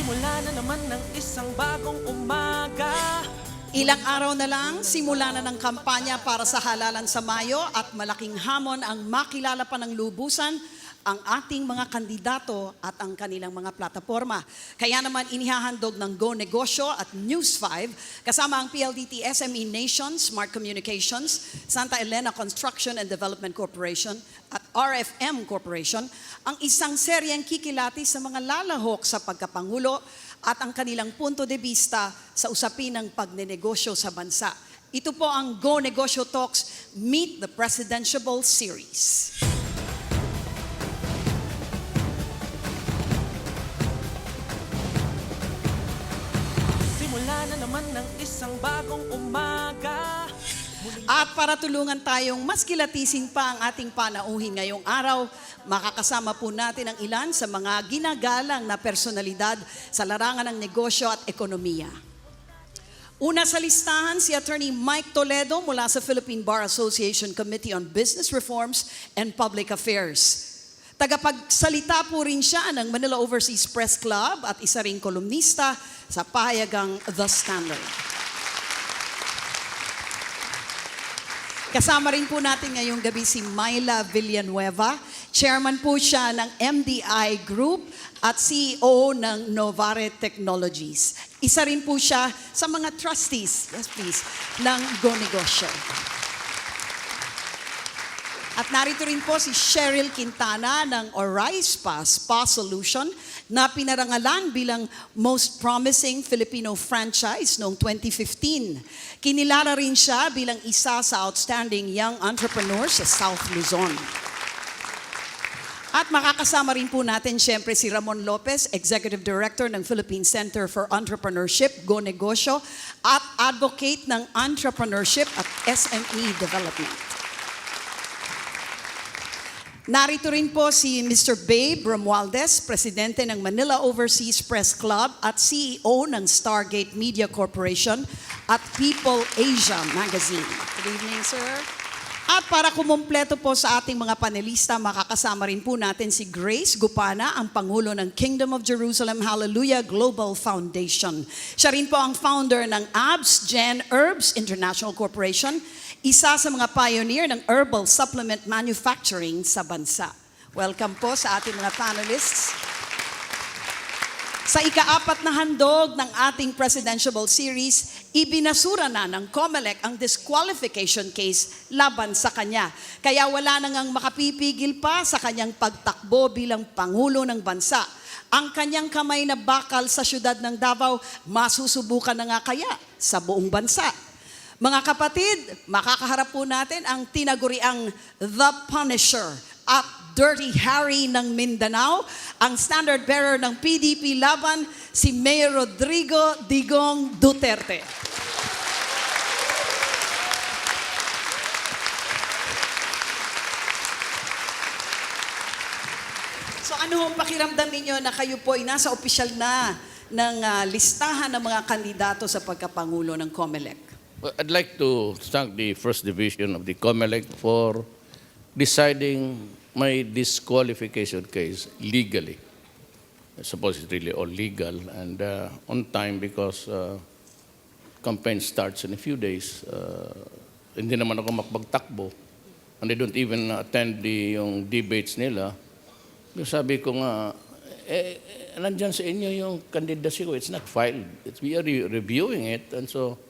Simula na naman ng isang bagong umaga. Ilang araw na lang, simula na ng kampanya para sa halalan sa Mayo at malaking hamon ang makilala pa ng lubusan ang ating mga kandidato at ang kanilang mga plataforma. Kaya naman inihahandog ng Go Negosyo at News 5 kasama ang PLDT SME Nation, Smart Communications, Santa Elena Construction and Development Corporation at RFM Corporation ang isang seryeng kikilati sa mga lalahok sa pagkapangulo at ang kanilang punto de vista sa usapin ng pagnenegosyo sa bansa. Ito po ang Go Negosyo Talks Meet the Presidentiable Series. Simula na naman ng isang bagong umaga. At para tulungan tayong mas kilatisin pa ang ating panauhin ngayong araw, makakasama po natin ang ilan sa mga ginagalang na personalidad sa larangan ng negosyo at ekonomiya. Una sa listahan si Attorney Mike Toledo mula sa Philippine Bar Association Committee on Business Reforms and Public Affairs. Tagapagsalita po rin siya ng Manila Overseas Press Club at isa ring kolumnista sa pahayagang The Standard. Kasama rin po natin ngayong gabi si Myla Villanueva. Chairman po siya ng MDI Group at CEO ng Novare Technologies. Isa rin po siya sa mga trustees, yes please, ng Go Negosyo. At narito rin po si Cheryl Quintana ng Orice Spa Solution na pinarangalan bilang Most Promising Filipino Franchise noong 2015. Kinilala rin siya bilang isa sa outstanding young entrepreneurs sa South Luzon. At makakasama rin po natin siyempre si Ramon Lopez, Executive Director ng Philippine Center for Entrepreneurship, Go Negosyo, at Advocate ng Entrepreneurship at SME Development. Narito rin po si Mr. Babe Romualdez, Presidente ng Manila Overseas Press Club at CEO ng Stargate Media Corporation at People Asia Magazine. Good evening, sir. At para kumumpleto po sa ating mga panelista, makakasama rin po natin si Grace Gupana, ang Pangulo ng Kingdom of Jerusalem Hallelujah Global Foundation. Siya rin po ang founder ng ABS Gen Herbs International Corporation, isa sa mga pioneer ng herbal supplement manufacturing sa bansa. Welcome po sa ating mga panelists. Sa ika-4 na handog ng ating Presidential Series, ibinasura na ng COMELEC ang disqualification case laban sa kanya. Kaya wala na ngang makapipigil pa sa kanyang pagtakbo bilang Pangulo ng bansa. Ang kanyang kamay na bakal sa syudad ng Davao, masusubukan na nga kaya sa buong bansa. Mga kapatid, makakaharap po natin ang tinaguriang The Punisher at Dirty Harry ng Mindanao, ang standard bearer ng PDP laban, si Mayor Rodrigo Digong Duterte. So ano hong pakiramdam ninyo na kayo po ay nasa opisyal na ng listahan ng mga kandidato sa pagkapangulo ng COMELEC? Well, I'd like to thank the First Division of the COMELEC for deciding my disqualification case legally. I suppose it's really all legal and on time because campaign starts in a few days. Hindi naman ako makapagtakbo and they don't even attend yung debates nila. Sabi ko nga, nandyan sa inyo yung candidacy ko. It's not filed. We are reviewing it and so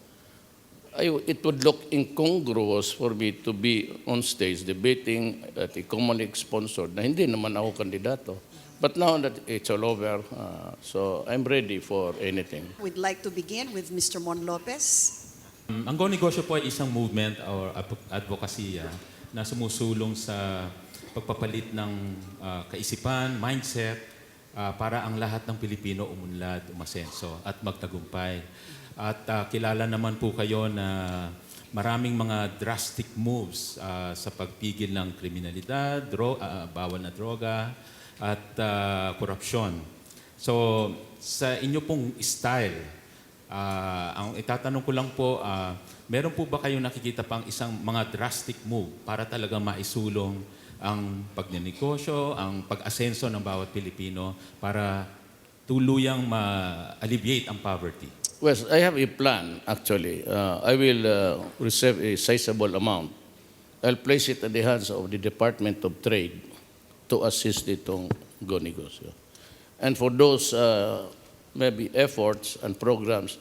it would look incongruous for me to be on stage debating at a COMELEC sponsored na hindi naman ako kandidato. But now that it's all over, so I'm ready for anything. We'd like to begin with Mr. Mon Lopez. Ang Go Negosyo po ay isang movement or advokasya na sumusulong sa pagpapalit ng kaisipan, mindset, para ang lahat ng Pilipino umunlad, umasenso at magtagumpay. At kilala naman po kayo na maraming mga drastic moves sa pagpigil ng kriminalidad, bawal na droga, at korupsyon. So, sa inyo pong style, ang itatanong ko lang po, meron po ba kayong nakikita pang isang mga drastic move para talaga maisulong ang pagnenegosyo, ang pag-asenso ng bawat Pilipino para tuluyang ma-alleviate ang poverty? Well, I have a plan, actually. I will reserve a sizable amount. I'll place it in the hands of the Department of Trade to assist itong Go Negosyo. And for those maybe efforts and programs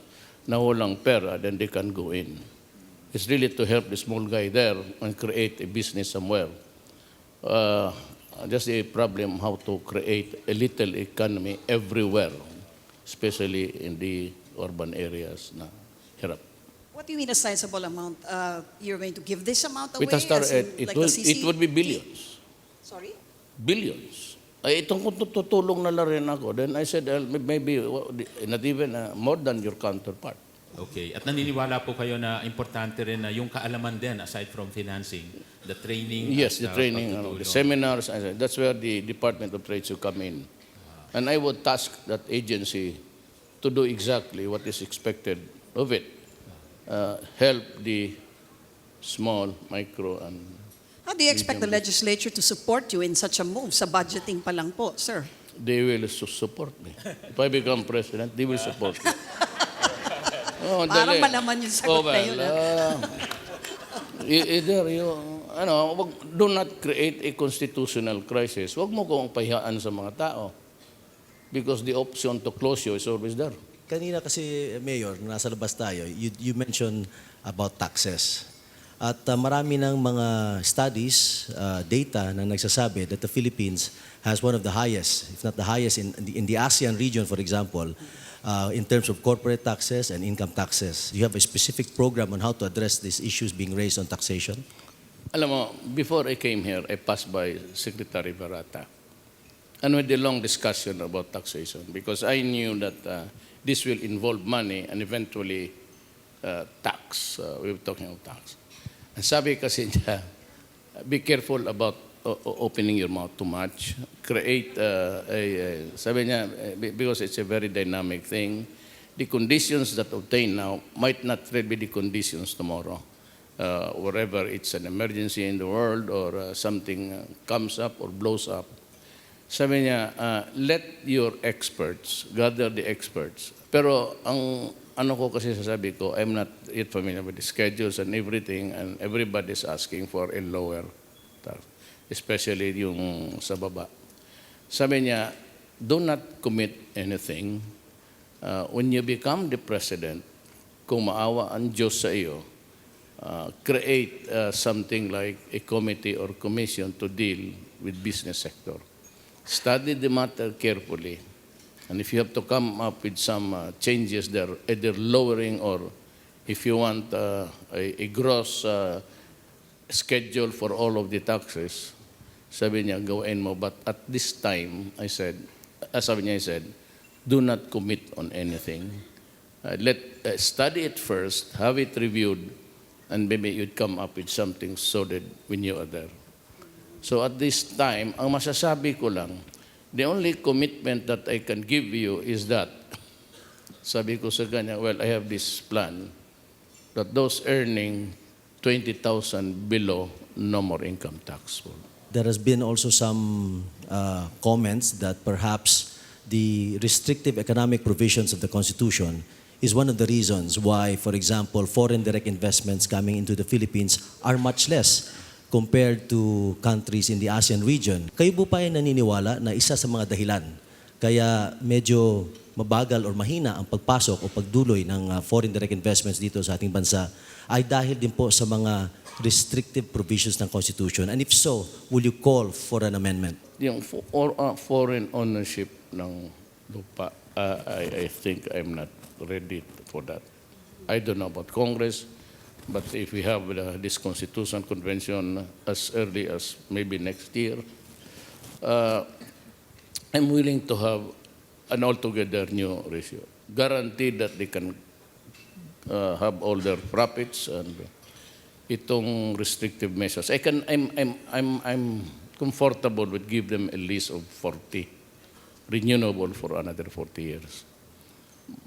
na walang pera, then they can go in. It's really to help the small guy there and create a business somewhere. Just a problem how to create a little economy everywhere, especially in the urban areas na hirap. What do you mean a sizable amount? You're going to give this amount away? It has started, as in, like the it would be billions. Sorry? Billions. Ay, itong kung tutulong na lang rin ako, then I said, maybe not even more than your counterpart. Okay. At naniniwala po kayo na importante rin na yung kaalaman din, aside from financing, the training. Yes, the at, training, pagtutulong. the seminars, that's where the Department of Trade should come in. And I would task that agency to do exactly what is expected of it. Help the small, micro, and How do you expect the legislature to support you in such a move? Sa budgeting pa lang po, sir. they will support me. If I become president, they will support me. Oh, Parang dali. malaman yung sagot na yun. Either you, do not create a constitutional crisis. Huwag mo kong pahiyaan sa mga tao. Because the option to close you is always there. Kanina kasi, Mayor, nasa labas tayo, you mentioned about taxes. At marami ng mga studies, data na nagsasabi that the Philippines has one of the highest, if not the highest, in the ASEAN region, for example, in terms of corporate taxes and income taxes. Do you have a specific program on how to address these issues being raised on taxation? Alam mo, before I came here, I passed by Secretary Barata. And with the long discussion about taxation, because I knew that this will involve money and eventually tax. We were talking about tax. And sabi kasi niya, be careful about opening your mouth too much. Create sabi niya, because it's a very dynamic thing, the conditions that obtain now might not really be the conditions tomorrow. Wherever it's an emergency in the world or something comes up or blows up. Sabi niya, let your experts, gather the experts. Pero ang ano ko kasi sasabi ko, I'm not yet familiar with the schedules and everything, and everybody's asking for a lower tax, especially yung sa baba. Sabi niya, do not commit anything. When you become the president, kung maawa ang Diyos sa iyo, create something like a committee or commission to deal with business sector. Study the matter carefully. And if you have to come up with some changes there, either lowering or if you want a gross schedule for all of the taxes, sabi niya, gawin mo. But at this time, I said, do not commit on anything. Study it first, have it reviewed, and maybe you'd come up with something solid when you are there. So at this time, ang masasabi ko lang, the only commitment that I can give you is that, sabi ko sa kanya, well, I have this plan that those earning 20,000 below, no more income tax. There has been also some comments that perhaps the restrictive economic provisions of the Constitution is one of the reasons why, for example, foreign direct investments coming into the Philippines are much less compared to countries in the ASEAN region. Kayo po pa ay naniniwala na isa sa mga dahilan kaya medyo mabagal or mahina ang pagpasok o pagduloy ng foreign direct investments dito sa ating bansa ay dahil din po sa mga restrictive provisions ng Constitution? And if so, will you call for an amendment? Yung foreign ownership ng lupa, I think I'm not ready for that. I don't know about Congress, but if we have this Constitution Convention as early as maybe next year, I'm willing to have an altogether new ratio. Guaranteed that they can have all their profits and itong restrictive measures. I'm comfortable with give them a lease of 40, renewable for another 40 years.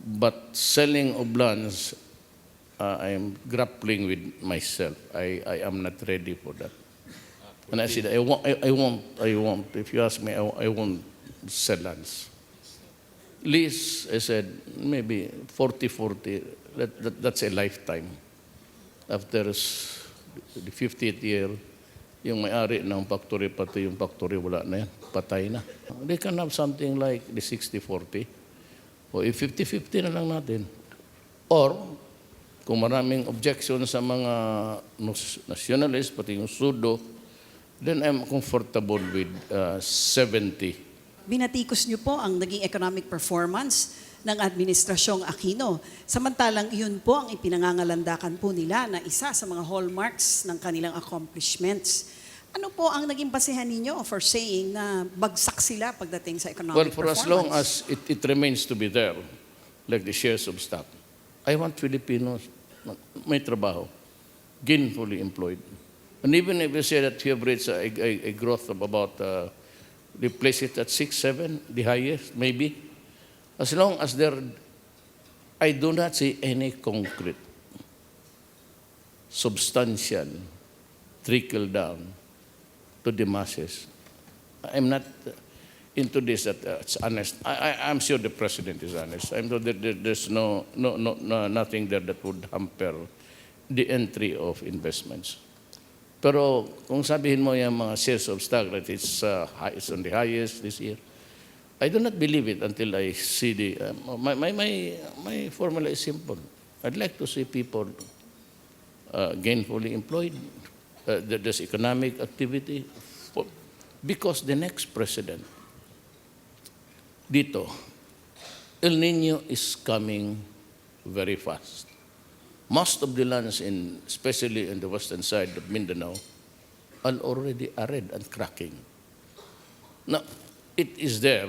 But selling of lands, I'm grappling with myself. I am not ready for that. And I said, I won't. If you ask me, I won't sell lands. least, I said, maybe 40. That's a lifetime. After the 50th year, yung may-ari ng factory, pati yung factory, wala na yan. Patay na. They can have something like the 60-40. O if 50-50 na lang natin. Or, kung maraming objection sa mga nationalists, pati yung sudo, then I'm comfortable with 70. Binatikos niyo po ang naging economic performance ng Administrasyong Aquino. Samantalang iyon po ang ipinangangalandakan po nila na isa sa mga hallmarks ng kanilang accomplishments. Ano po ang naging basehan ninyo for saying na bagsak sila pagdating sa economic Well, for performance? as long as it remains to be there, like the shares of stock, I want Filipinos may trabaho, gainfully employed. And even if you say that we have reached a growth of about, they place it at 6, 7, the highest, maybe. As long as there, I do not see any concrete, substantial trickle down to the masses. I'm not into this that it's honest. I'm sure the president is honest. I'm sure that there's nothing there that would hamper the entry of investments. Pero kung sabihin mo yung mga shares of stock that it's on the highest this year, I do not believe it until I see the my formula is simple. I'd like to see people gainfully employed. There's economic activity because the next president dito, El Nino is coming very fast. Most of the lands, especially in the western side of Mindanao, are already arid and cracking. Now, it is there,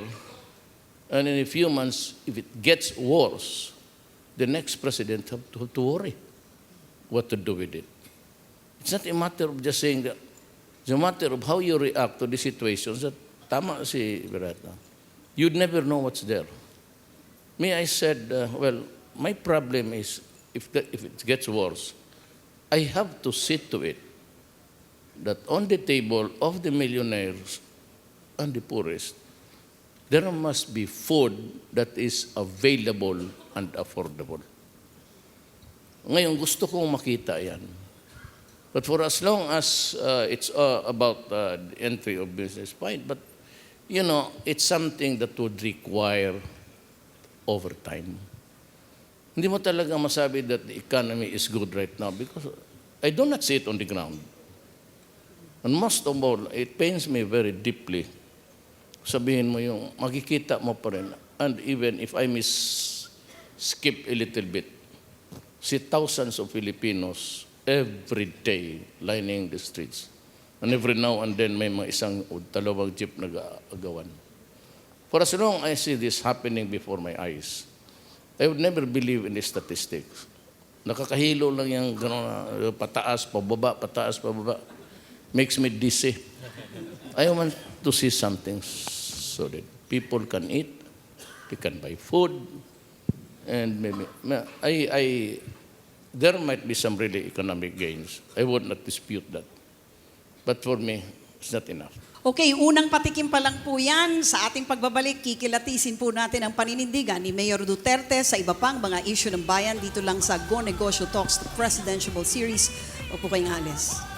and in a few months, if it gets worse, the next president have to worry what to do with it. It's not a matter of just saying that. It's a matter of how you react to the situations that tama si Berata. You'd never know what's there. Me, I said, well, my problem is if it gets worse, I have to see to it that on the table of the millionaires and the poorest, there must be food that is available and affordable. Ngayon, gusto kong makita yan. But for as long as it's about the entry of business, fine. But, you know, it's something that would require overtime. Hindi mo talaga masabi that the economy is good right now because I do not see it on the ground. And most of all, it pains me very deeply. Sabihin mo yung, makikita mo pa rin. And even if I skip a little bit, see thousands of Filipinos every day lining the streets. And every now and then may mga isang o dalawang jeep nag-agawan. For as long as I see this happening before my eyes, I would never believe in the statistics. Nakakahilo lang yung gano'n, pataas, pababa. Makes me dizzy. I want to see something so that people can eat, they can buy food, and maybe there might be some really economic gains. I would not dispute that. But for me, it's not enough. Okay, unang patikim pa lang po yan. Sa ating pagbabalik, kikilatisin po natin ang paninindigan ni Mayor Duterte sa iba pang mga issue ng bayan dito lang sa Go Negosyo Talks, the Presidential Series. Huwag po kayong alis.